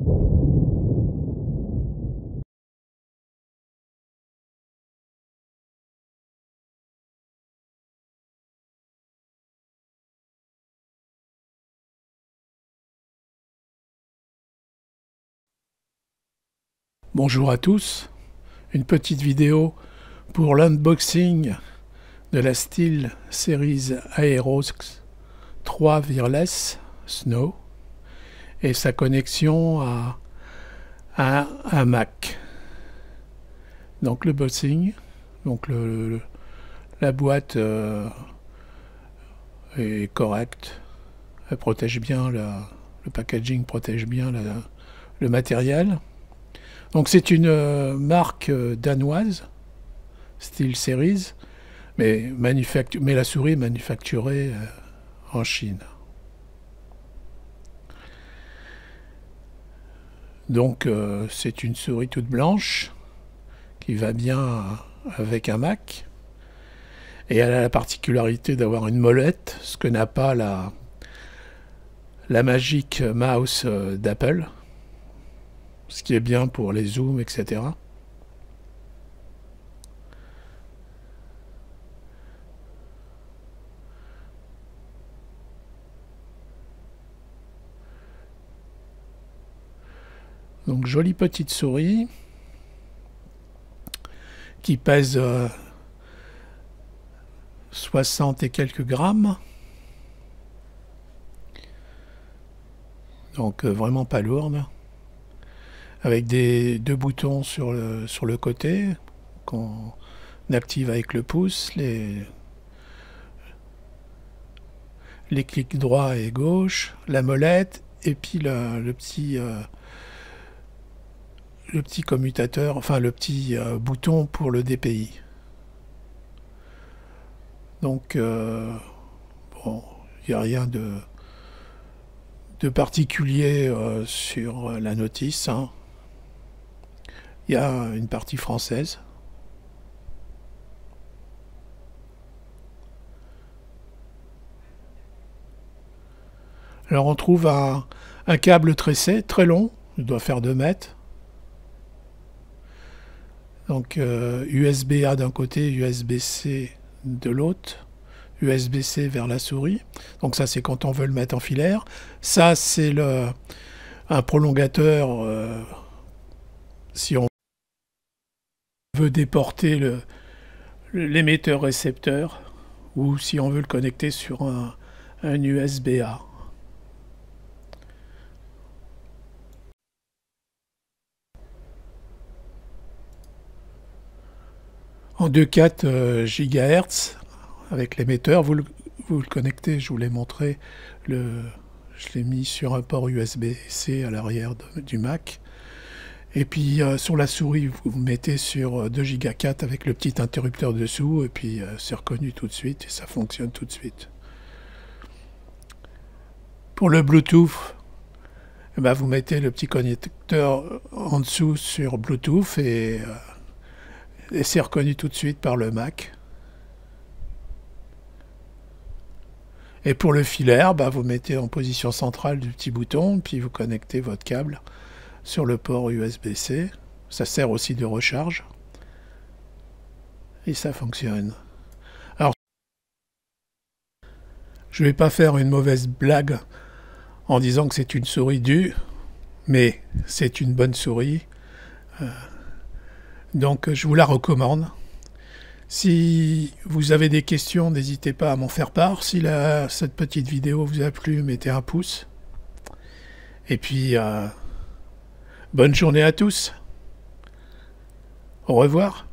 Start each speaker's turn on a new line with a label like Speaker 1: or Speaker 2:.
Speaker 1: Bonjour à tous, une petite vidéo pour l'unboxing de la SteelSeries Aerox 3 Wireless Snow et sa connexion à un Mac. Donc le boxing, donc la boîte est correcte, elle protège bien, le packaging protège bien le matériel. Donc c'est une marque danoise, SteelSeries, mais la souris est manufacturée en Chine. Donc c'est une souris toute blanche qui va bien avec un Mac. Et elle a la particularité d'avoir une molette, ce que n'a pas la Magic Mouse d'Apple, ce qui est bien pour les zooms, etc. Donc jolie petite souris qui pèse 60 et quelques grammes. Donc vraiment pas lourde. Avec deux boutons sur le côté qu'on active avec le pouce, les clics droit et gauche, la molette et puis le petit commutateur, enfin le petit bouton pour le DPI. Donc bon, il n'y a rien de particulier sur la notice, hein. Il y a une partie française. Alors on trouve un câble tressé très long, il doit faire 2 mètres. Donc USB-A d'un côté, USB-C de l'autre, USB-C vers la souris. Donc ça c'est quand on veut le mettre en filaire. Ça c'est un prolongateur si on veut déporter l'émetteur-récepteur ou si on veut le connecter sur un USB-A. En 2,4 GHz avec l'émetteur, vous le connectez, je vous l'ai montré, je l'ai mis sur un port USB-C à l'arrière du Mac. Et puis sur la souris, vous mettez sur 2 Go 4 avec le petit interrupteur dessous, et puis c'est reconnu tout de suite et ça fonctionne tout de suite. Pour le Bluetooth, eh ben, vous mettez le petit connecteur en dessous sur Bluetooth et c'est reconnu tout de suite par le Mac. Et pour le filaire, bah, vous mettez en position centrale du petit bouton, puis vous connectez votre câble sur le port USB-C. Ça sert aussi de recharge. Et ça fonctionne. Alors, je ne vais pas faire une mauvaise blague en disant que c'est une souris due, mais c'est une bonne souris. Donc je vous la recommande. Si vous avez des questions, n'hésitez pas à m'en faire part. Si cette petite vidéo vous a plu, mettez un pouce. Et puis, bonne journée à tous. Au revoir.